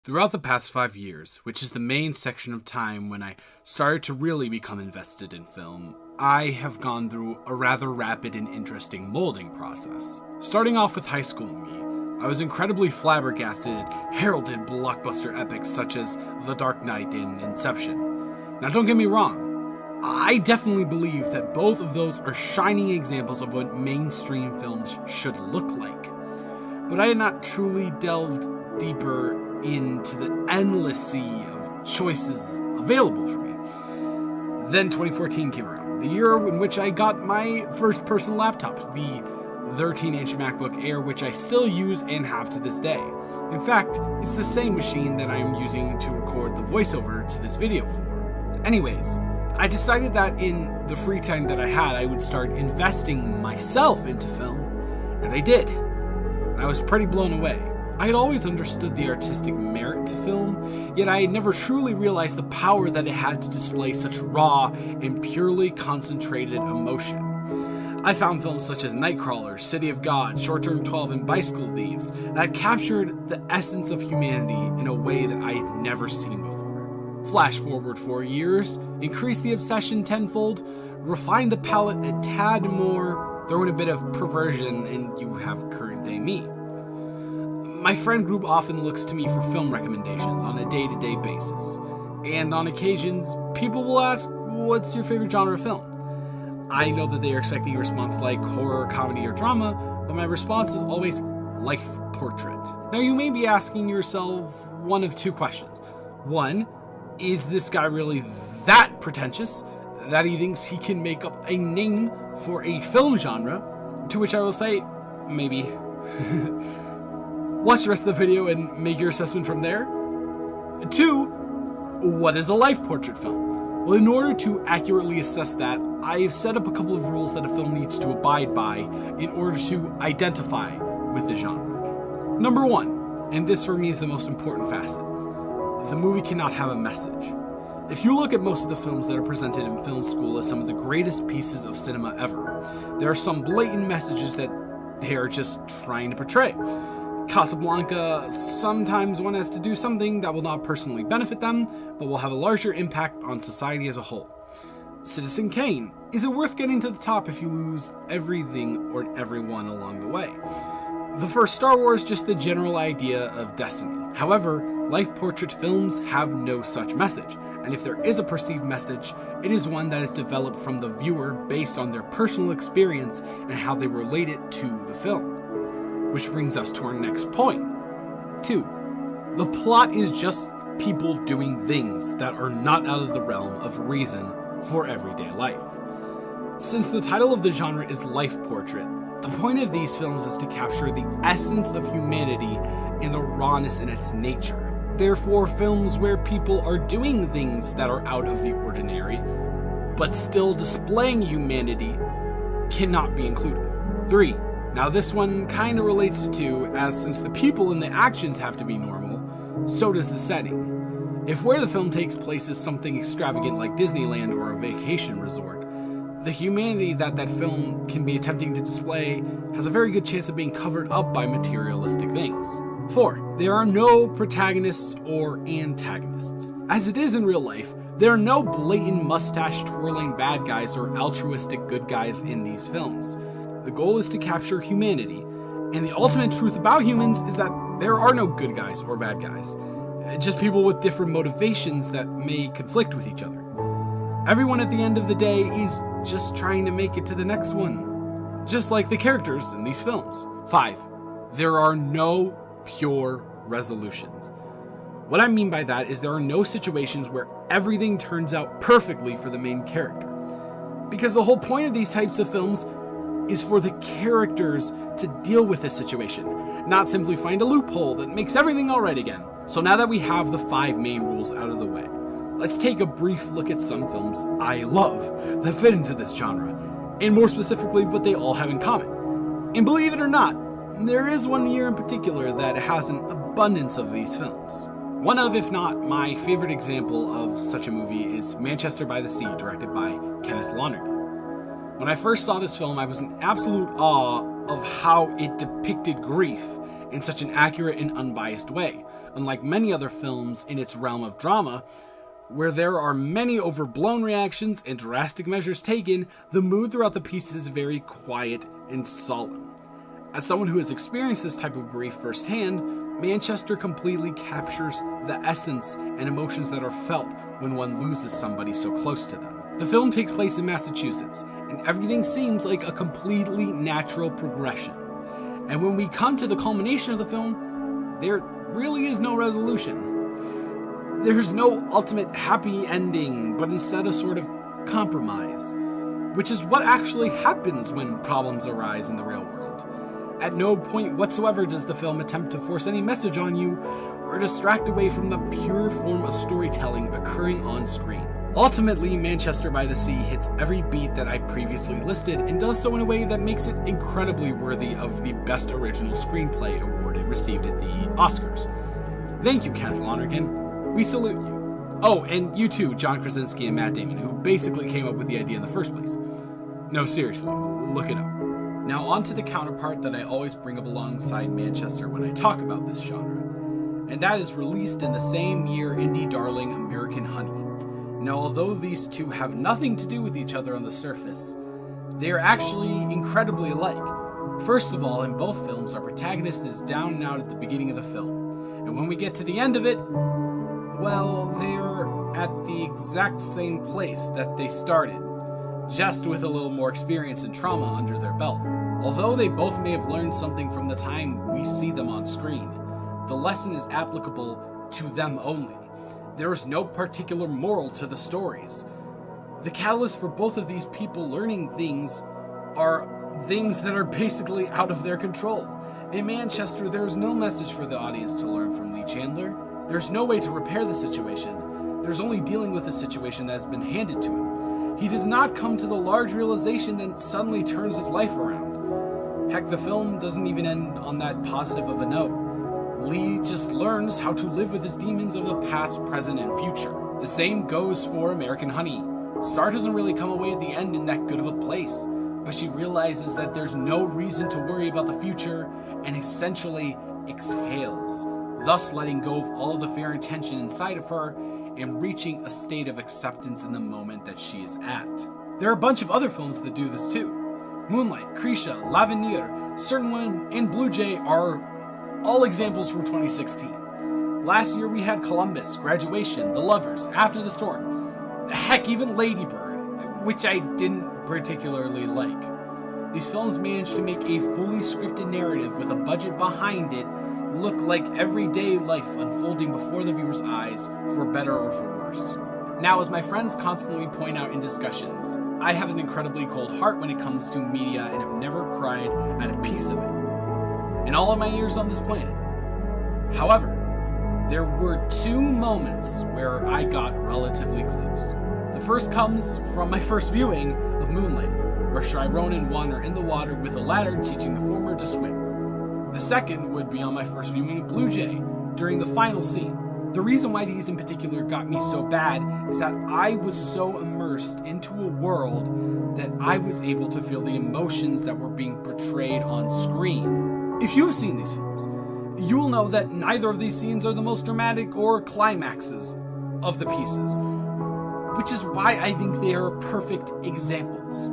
Throughout the past 5 years, which is the main section of time when I started to really become invested in film, I have gone through a rather rapid and interesting molding process. Starting off with high school me, I was incredibly flabbergasted at heralded blockbuster epics such as The Dark Knight and Inception. Now don't get me wrong, I definitely believe that both of those are shining examples of what mainstream films should look like. But I had not truly delved deeper into the endless sea of choices available for me. Then 2014 came around, the year in which I got my first personal laptop, the 13-inch MacBook Air, which I still use and have to this day. In fact, it's the same machine that I am using to record the voiceover to this video for. Anyways, I decided that in the free time that I had, I would start investing myself into film, and I did. I was pretty blown away. I had always understood the artistic merit to film, yet I had never truly realized the power that it had to display such raw and purely concentrated emotion. I found films such as Nightcrawler, City of God, Short Term 12, and Bicycle Thieves that captured the essence of humanity in a way that I had never seen before. Flash forward 4 years, increase the obsession tenfold, refine the palette a tad more, throw in a bit of perversion, and you have current day me. My friend group often looks to me for film recommendations on a day-to-day basis, and on occasions, people will ask, what's your favorite genre of film? I know that they are expecting a response like horror, comedy, or drama, but my response is always life portrait. Now you may be asking yourself one of two questions. One, is this guy really that pretentious that he thinks he can make up a name for a film genre? To which I will say, maybe. Watch the rest of the video and make your assessment from there. 2, what is a life portrait film? Well, in order to accurately assess that, I've set up a couple of rules that a film needs to abide by in order to identify with the genre. Number 1, and this for me is the most important facet, the movie cannot have a message. If you look at most of the films that are presented in film school as some of the greatest pieces of cinema ever, there are some blatant messages that they are just trying to portray. Casablanca, sometimes one has to do something that will not personally benefit them, but will have a larger impact on society as a whole. Citizen Kane, is it worth getting to the top if you lose everything or everyone along the way? The first Star Wars, just the general idea of destiny. However, life portrait films have no such message, and if there is a perceived message, it is one that is developed from the viewer based on their personal experience and how they relate it to the film. Which brings us to our next point. 2, the plot is just people doing things that are not out of the realm of reason for everyday life. Since the title of the genre is life portrait, the point of these films is to capture the essence of humanity and the rawness in its nature. Therefore, films where people are doing things that are out of the ordinary, but still displaying humanity, cannot be included. 3, now this one kinda relates to 2, as since the people and the actions have to be normal, so does the setting. If where the film takes place is something extravagant like Disneyland or a vacation resort, the humanity that that film can be attempting to display has a very good chance of being covered up by materialistic things. 4, there are no protagonists or antagonists. As it is in real life, there are no blatant mustache-twirling bad guys or altruistic good guys in these films. The goal is to capture humanity, and the ultimate truth about humans is that there are no good guys or bad guys, just people with different motivations that may conflict with each other. Everyone at the end of the day is just trying to make it to the next one, just like the characters in these films. 5, there are no pure resolutions. What I mean by that is there are no situations where everything turns out perfectly for the main character. Because the whole point of these types of films is for the characters to deal with the situation, not simply find a loophole that makes everything alright again. So now that we have the 5 main rules out of the way, let's take a brief look at some films I love that fit into this genre, and more specifically what they all have in common. And believe it or not, there is one year in particular that has an abundance of these films. One of, if not my favorite example of such a movie is Manchester by the Sea, directed by Kenneth Lonergan. When I first saw this film, I was in absolute awe of how it depicted grief in such an accurate and unbiased way, unlike many other films in its realm of drama, where there are many overblown reactions and drastic measures taken, the mood throughout the piece is very quiet and solemn. As someone who has experienced this type of grief firsthand, Manchester completely captures the essence and emotions that are felt when one loses somebody so close to them. The film takes place in Massachusetts, and everything seems like a completely natural progression. And when we come to the culmination of the film, there really is no resolution. There's no ultimate happy ending, but instead a sort of compromise, which is what actually happens when problems arise in the real world. At no point whatsoever does the film attempt to force any message on you or distract away from the pure form of storytelling occurring on screen. Ultimately, Manchester by the Sea hits every beat that I previously listed and does so in a way that makes it incredibly worthy of the Best Original Screenplay award it received at the Oscars. Thank you, Kenneth Lonergan. We salute you. Oh, and you too, John Krasinski and Matt Damon, who basically came up with the idea in the first place. No, seriously, look it up. Now on to the counterpart that I always bring up alongside Manchester when I talk about this genre, and that is released in the same year indie darling American Honey. Now, although these two have nothing to do with each other on the surface, they are actually incredibly alike. First of all, in both films, our protagonist is down and out at the beginning of the film, and when we get to the end of it, well, they're at the exact same place that they started, just with a little more experience and trauma under their belt. Although they both may have learned something from the time we see them on screen, the lesson is applicable to them only. There is no particular moral to the stories. The catalyst for both of these people learning things are things that are basically out of their control. In Manchester, there is no message for the audience to learn from Lee Chandler. There's no way to repair the situation. There's only dealing with a situation that has been handed to him. He does not come to the large realization that suddenly turns his life around. Heck, the film doesn't even end on that positive of a note. Lee just learns how to live with his demons of the past, present, and future. The same goes for American Honey. Star doesn't really come away at the end in that good of a place, but she realizes that there's no reason to worry about the future and essentially exhales, thus letting go of all the fear and tension inside of her and reaching a state of acceptance in the moment that she is at. There are a bunch of other films that do this too. Moonlight, Krisha, L'Avenir, Certain One, and Blue Jay are all examples from 2016. Last year we had Columbus, Graduation, The Lovers, After the Storm, heck, even Lady Bird, which I didn't particularly like. These films managed to make a fully scripted narrative with a budget behind it look like everyday life unfolding before the viewer's eyes, for better or for worse. Now, as my friends constantly point out in discussions, I have an incredibly cold heart when it comes to media and have never cried at a piece of it in all of my years on this planet. However, there were two moments where I got relatively close. The first comes from my first viewing of Moonlight, where Chiron and Juan are in the water with a ladder teaching the former to swim. The second would be on my first viewing of Blue Jay, during the final scene. The reason why these in particular got me so bad is that I was so immersed into a world that I was able to feel the emotions that were being portrayed on screen. If you've seen these films, you will know that neither of these scenes are the most dramatic or climaxes of the pieces, which is why I think they are perfect examples.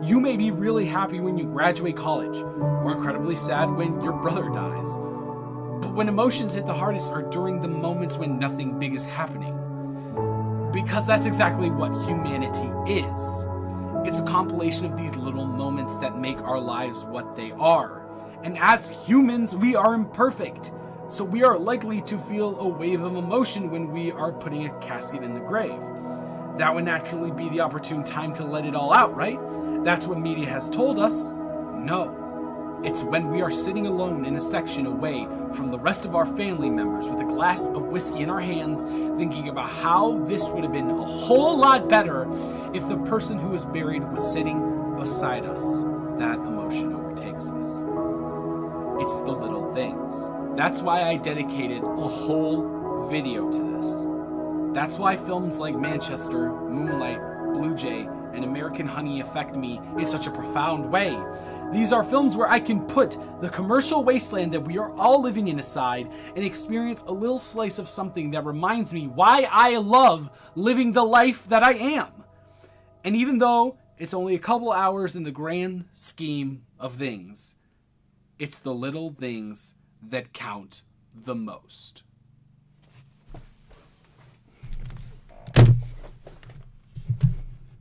You may be really happy when you graduate college, or incredibly sad when your brother dies. But when emotions hit the hardest are during the moments when nothing big is happening. Because that's exactly what humanity is. It's a compilation of these little moments that make our lives what they are. And as humans, we are imperfect. So we are likely to feel a wave of emotion when we are putting a casket in the grave. That would naturally be the opportune time to let it all out, right? That's what media has told us. No. It's when we are sitting alone in a section away from the rest of our family members with a glass of whiskey in our hands, thinking about how this would have been a whole lot better if the person who was buried was sitting beside us. That emotion overtakes us. It's the little things. That's why I dedicated a whole video to this. That's why films like Manchester, Moonlight, Blue Jay, and American Honey affect me in such a profound way. These are films where I can put the commercial wasteland that we are all living in aside and experience a little slice of something that reminds me why I love living the life that I am. And even though it's only a couple hours in the grand scheme of things, it's the little things that count the most.